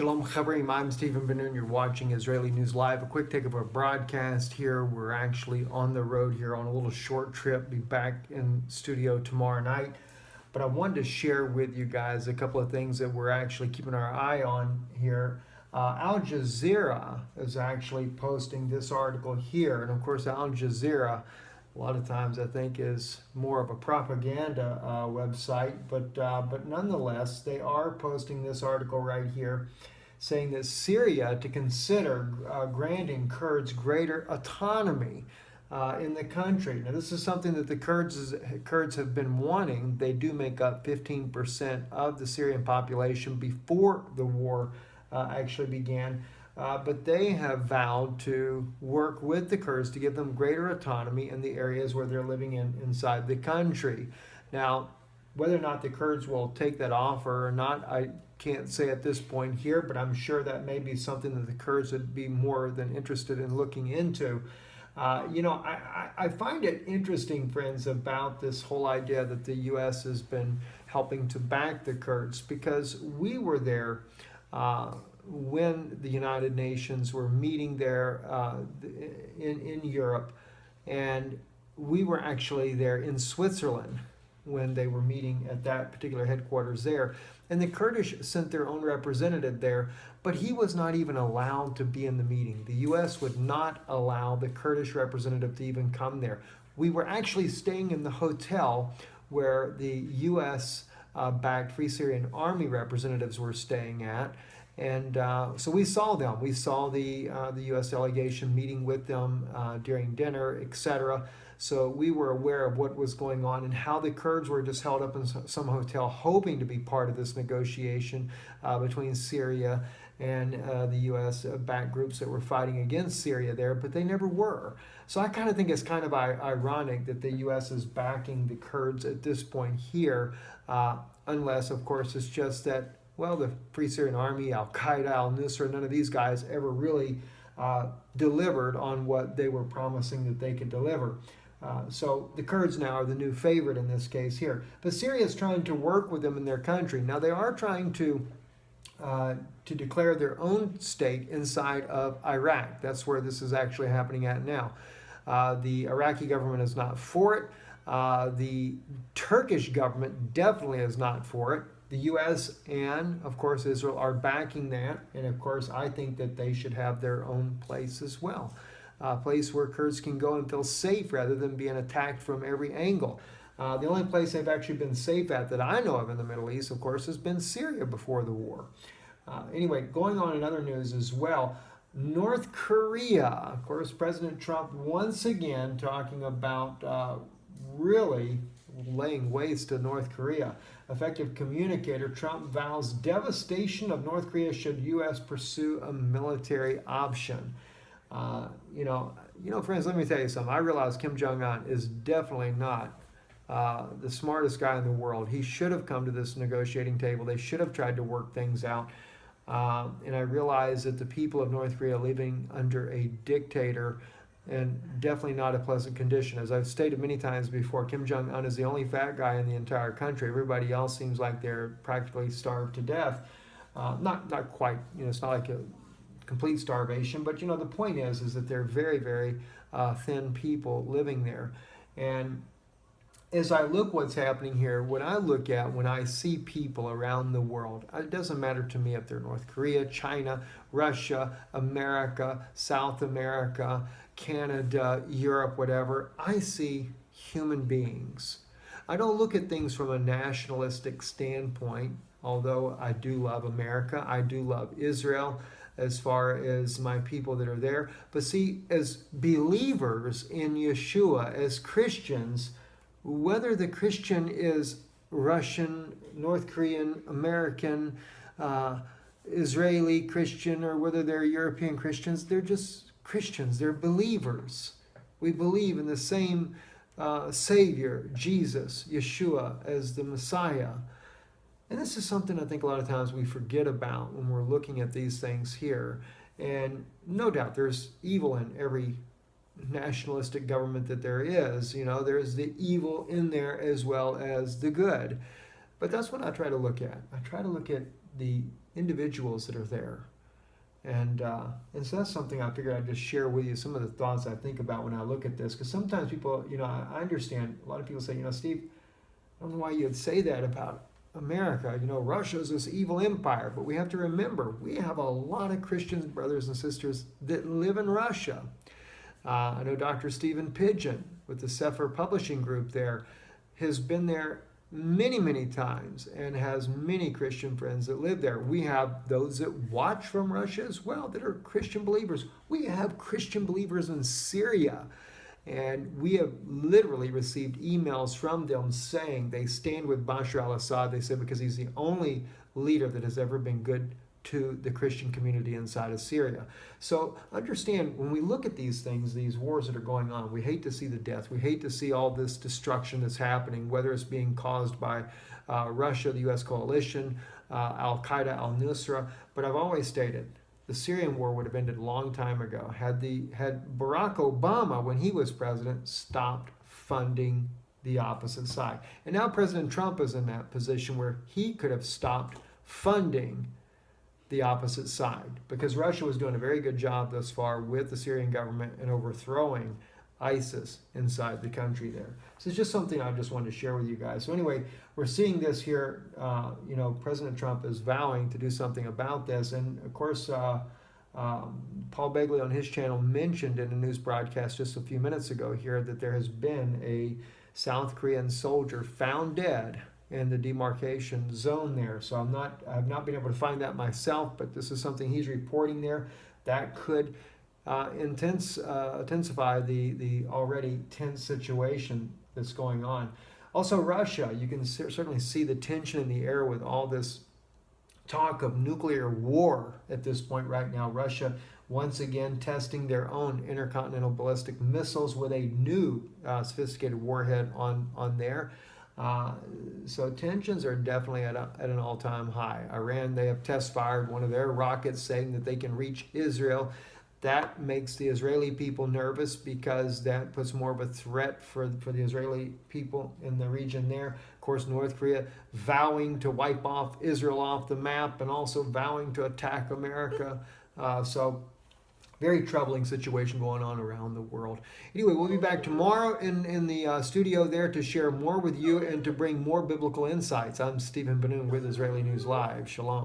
Shalom Chavrim, I'm Stephen Ben-Nun. You're watching Israeli News Live. A quick take of our broadcast here. We're actually on the road here on a little short trip. Be back in studio tomorrow night. But I wanted to share with you guys a couple of things that we're actually keeping our eye on here. Al Jazeera is actually posting this article here. And of course, Al Jazeera, a lot of times I think is more of a propaganda website, but nonetheless, they are posting this article right here saying that Syria to consider granting Kurds greater autonomy in the country. Now, this is something that the Kurds have been wanting. They do make up 15% of the Syrian population before the war actually began. But they have vowed to work with the Kurds to give them greater autonomy in the areas where they're living inside the country. Now, whether or not the Kurds will take that offer or not, I can't say at this point here, but I'm sure that may be something that the Kurds would be more than interested in looking into. I find it interesting, friends, about this whole idea that the U.S. has been helping to back the Kurds, because we were there when the United Nations were meeting there in Europe, and we were actually there in Switzerland when they were meeting at that particular headquarters there. And the Kurdish sent their own representative there, but he was not even allowed to be in the meeting. The U.S. would not allow the Kurdish representative to even come there. We were actually staying in the hotel where the U.S. backed Free Syrian Army representatives were staying at. And so we saw them. We saw the U.S. delegation meeting with them during dinner, etc. So we were aware of what was going on and how the Kurds were just held up in some hotel hoping to be part of this negotiation between Syria and the U.S.-backed groups that were fighting against Syria there, but they never were. So I kind of think it's kind of ironic that the U.S. is backing the Kurds at this point here, unless, of course, it's just that, well, the Free Syrian Army, Al-Qaeda, al-Nusra, none of these guys ever really delivered on what they were promising that they could deliver. So the Kurds now are the new favorite in this case here. But Syria is trying to work with them in their country. Now, they are trying to declare their own state inside of Iraq. That's where this is actually happening at now. The Iraqi government is not for it. The Turkish government definitely is not for it. The U.S. and, of course, Israel are backing that. And, of course, I think that they should have their own place as well. A place where Kurds can go and feel safe rather than being attacked from every angle. The only place they've actually been safe at that I know of in the Middle East, of course, has been Syria before the war. Anyway, going on in other news as well, North Korea, of course, President Trump once again talking about really laying waste to North Korea. Effective communicator, Trump vows devastation of North Korea should U.S. pursue a military option. Friends, let me tell you something. I realize Kim Jong-un is definitely not the smartest guy in the world. He should have come to this negotiating table. They should have tried to work things out. And I realize that the people of North Korea are living under a dictator, and definitely not a pleasant condition. As I've stated many times before, Kim Jong-un is the only fat guy in the entire country. Everybody else seems like they're practically starved to death. Not quite, it's not like a complete starvation, but the point is that they're very, very thin people living there. And as I look what's happening here, when I see people around the world, it doesn't matter to me if they're North Korea, China, Russia, America, South America, Canada, Europe, whatever, I see human beings. I don't look at things from a nationalistic standpoint, although I do love America, I do love Israel, as far as my people that are there. But see, as believers in Yeshua, as Christians, whether the Christian is Russian, North Korean, American, Israeli Christian, or whether they're European Christians, they're just Christians. They're believers. We believe in the same Savior, Jesus, Yeshua, as the Messiah. And this is something I think a lot of times we forget about when we're looking at these things here. And no doubt there's evil in every nationalistic government that there is. There's the evil in there as well as the good. But that's what I try to look at. I try to look at the individuals that are there. And so that's something I figured I'd just share with you, some of the thoughts I think about when I look at this. Because sometimes people, I understand, a lot of people say, Steve, I don't know why you'd say that about America. Russia is this evil empire. But we have to remember, we have a lot of Christian brothers and sisters that live in Russia. I know Dr. Stephen Pidgeon with the Sefer Publishing Group there has been there many, many times and has many Christian friends that live there. We have those that watch from Russia as well that are Christian believers. We have Christian believers in Syria. And we have literally received emails from them saying they stand with Bashar al-Assad, they said, because he's the only leader that has ever been good to the Christian community inside of Syria. So understand, when we look at these things, these wars that are going on, we hate to see the death. We hate to see all this destruction that's happening, whether it's being caused by Russia, the U.S. coalition, Al-Qaeda, al-Nusra. But I've always stated, the Syrian war would have ended a long time ago had Barack Obama, when he was president, stopped funding the opposite side. And now President Trump is in that position where he could have stopped funding the opposite side, because Russia was doing a very good job thus far with the Syrian government and overthrowing ISIS inside the country there. So it's just something I just wanted to share with you guys. So anyway, we're seeing this here. President Trump is vowing to do something about this. And of course, Paul Begley on his channel mentioned in a news broadcast just a few minutes ago here that there has been a South Korean soldier found dead in the demarcation zone there. So I've not been able to find that myself, but this is something he's reporting there that could intensify the already tense situation that's going on. Also, Russia, you can certainly see the tension in the air with all this talk of nuclear war at this point right now. Russia once again testing their own intercontinental ballistic missiles with a new sophisticated warhead on there. So tensions are definitely at an all-time high. Iran, they have test fired one of their rockets saying that they can reach Israel. That makes the Israeli people nervous because that puts more of a threat for the Israeli people in the region there. Of course, North Korea vowing to wipe off Israel off the map and also vowing to attack America. So very troubling situation going on around the world. Anyway, we'll be back tomorrow in the studio there to share more with you and to bring more biblical insights. I'm Stephen Benoon with Israeli News Live. Shalom.